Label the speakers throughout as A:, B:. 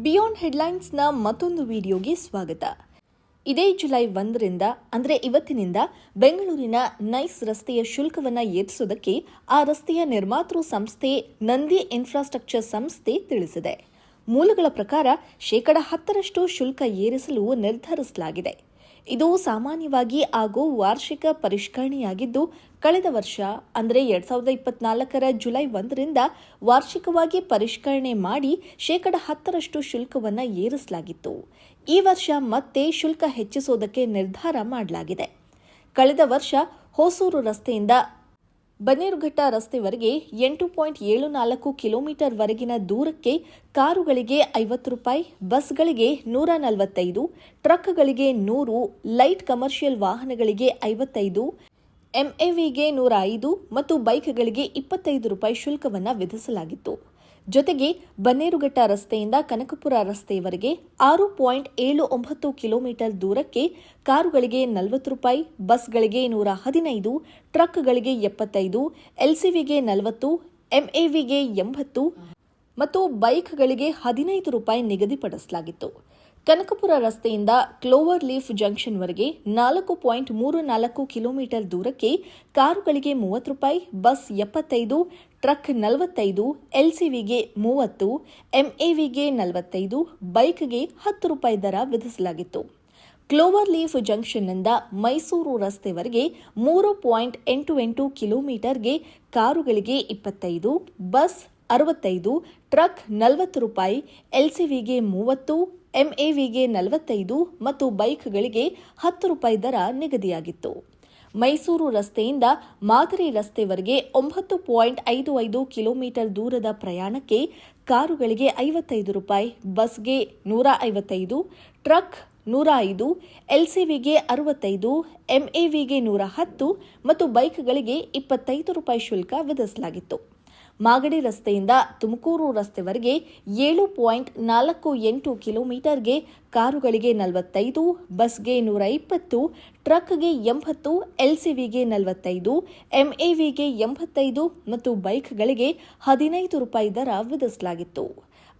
A: Beyond ಹೆಡ್ಲೈನ್ಸ್ನ ಮತ್ತೊಂದು ವಿಡಿಯೋಗೆ ಸ್ವಾಗತ. ಇದೇ ಜುಲೈ 1ರಿಂದ ಅಂದರೆ ಇವತ್ತಿನಿಂದ ಬೆಂಗಳೂರಿನ ನೈಸ್ ರಸ್ತೆಯ ಶುಲ್ಕವನ್ನು ಏರಿಸುವುದಕ್ಕೆ ಆ ರಸ್ತೆಯ ನಿರ್ಮಾತೃ ಸಂಸ್ಥೆ ನಂದಿ ಇನ್ಫ್ರಾಸ್ಟ್ರಕ್ಚರ್ ಸಂಸ್ಥೆ ತಿಳಿಸಿದೆ. ಮೂಲಗಳ ಪ್ರಕಾರ 10% ಶುಲ್ಕ ಏರಿಸಲು ನಿರ್ಧರಿಸಲಾಗಿದೆ. ಇದು ಸಾಮಾನ್ಯವಾಗಿ ಆಗೋ ವಾರ್ಷಿಕ ಪರಿಷ್ಕರಣೆಯಾಗಿದ್ದು, ಕಳೆದ ವರ್ಷ ಅಂದರೆ 2024ರ ಜುಲೈ 1ರಿಂದ ವಾರ್ಷಿಕವಾಗಿ ಪರಿಷ್ಕರಣೆ ಮಾಡಿ 10% ಶುಲ್ಕವನ್ನು ಏರಿಸಲಾಗಿತ್ತು. ಈ ವರ್ಷ ಮತ್ತೆ ಶುಲ್ಕ ಹೆಚ್ಚಿಸುವುದಕ್ಕೆ ನಿರ್ಧಾರ ಮಾಡಲಾಗಿದೆ. ಕಳೆದ ವರ್ಷ ಹೊಸೂರು ರಸ್ತೆಯಿಂದ ಬನ್ನೇರುಘಟ್ಟ ರಸ್ತೆವರೆಗೆ 8.74 ಕಿಲೋಮೀಟರ್ ವರೆಗಿನ ದೂರಕ್ಕೆ ಕಾರುಗಳಿಗೆ ₹50, ಬಸ್ಗಳಿಗೆ ₹145, ಟ್ರಕ್ಗಳಿಗೆ ₹100, ಲೈಟ್ ಕಮರ್ಷಿಯಲ್ ವಾಹನಗಳಿಗೆ ₹55, ಎಂಎವಿಗೆ ₹105 ಮತ್ತು ಬೈಕ್ಗಳಿಗೆ ₹25 ಶುಲ್ಕವನ್ನು ವಿಧಿಸಲಾಗಿತ್ತು. ಜೊತೆಗೆ ಬನ್ನೇರುಘಟ್ಟ ರಸ್ತೆಯಿಂದ ಕನಕಪುರ ರಸ್ತೆಯವರೆಗೆ 6.79 ಕಿಲೋಮೀಟರ್ ದೂರಕ್ಕೆ ಕಾರುಗಳಿಗೆ ₹40, ಬಸ್ಗಳಿಗೆ ₹115, ಟ್ರಕ್ಗಳಿಗೆ ₹75, ಎಲ್ಸಿವಿಗೆ ₹40, ಎಂಎವಿಗೆ ₹80 ಮತ್ತು ಬೈಕ್ಗಳಿಗೆ ₹15 ನಿಗದಿಪಡಿಸಲಾಗಿತ್ತು. ಕನಕಪುರ ರಸ್ತೆಯಿಂದ ಕ್ಲೋವರ್ ಲೀಫ್ ಜಂಕ್ಷನ್ವರೆಗೆ 4.34 ಕಿಲೋಮೀಟರ್ ದೂರಕ್ಕೆ ಕಾರುಗಳಿಗೆ ₹30, ಬಸ್ ₹75, ಟ್ರಕ್ ₹45, ಎಲ್ಸಿವಿಗೆ ₹30, ಎಂಎವಿಗೆ ₹45, ಬೈಕ್ಗೆ ₹10 ದರ ವಿಧಿಸಲಾಗಿತ್ತು. ಕ್ಲೋವರ್ ಲೀಫ್ ಜಂಕ್ಷನ್ನಿಂದ ಮೈಸೂರು ರಸ್ತೆವರೆಗೆ 3.88 ಕಿಲೋಮೀಟರ್ಗೆ ಕಾರುಗಳಿಗೆ ₹25, ಬಸ್ ₹65, ಟ್ರಕ್ ₹40, ಎಲ್ಸಿವಿಗೆ ₹30, ಎಂಎವಿಗೆ ₹45 ಮತ್ತು ಬೈಕ್ಗಳಿಗೆ ₹10 ದರ ನಿಗದಿಯಾಗಿತ್ತು. ಮೈಸೂರು ರಸ್ತೆಯಿಂದ ಮಾಗಡಿ ರಸ್ತೆವರೆಗೆ 9.55 ಕಿಲೋಮೀಟರ್ ದೂರದ ಪ್ರಯಾಣಕ್ಕೆ ಕಾರುಗಳಿಗೆ ₹55, ಬಸ್ಗೆ ₹155, ಟ್ರಕ್ ₹105, ಎಲ್ಸಿವಿಗೆ ₹65, ಎಂಎವಿಗೆ ₹110 ಮತ್ತು ಬೈಕ್ಗಳಿಗೆ ₹25 ಶುಲ್ಕ ವಿಧಿಸಲಾಗಿತ್ತು. ಮಾಗಡಿ ರಸ್ತೆಯಿಂದ ತುಮಕೂರು ರಸ್ತೆವರೆಗೆ 7.48 ಕಿಲೋಮೀಟರ್ಗೆ ಕಾರುಗಳಿಗೆ ₹45, ಬಸ್ಗೆ ₹120, ಟ್ರಕ್ಗೆ ₹80, ಎಲ್ಸಿವಿಗೆ ₹45, ಎಂಎವಿಗೆ ₹85 ಮತ್ತು ಬೈಕ್ಗಳಿಗೆ ₹15 ದರ ವಿಧಿಸಲಾಗಿತ್ತು.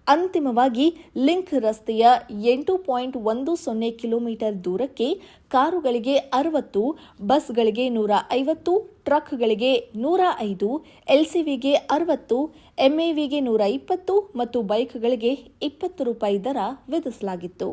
A: ಅಂತಿಮವಾಗಿ ಲಿಂಕ್ ರಸ್ತೆಯ 8.10 ಕಿಲೋಮೀಟರ್ ದೂರಕ್ಕೆ ಕಾರುಗಳಿಗೆ ₹60, ಬಸ್ಗಳಿಗೆ ₹150, ಟ್ರಕ್ಗಳಿಗೆ ₹105, ಎಲ್ಸಿವಿಗೆ ₹60, ಎಂಎವಿಗೆ ₹120 ಮತ್ತು ಬೈಕ್ಗಳಿಗೆ ₹20 ದರ ವಿಧಿಸಲಾಗಿತ್ತು.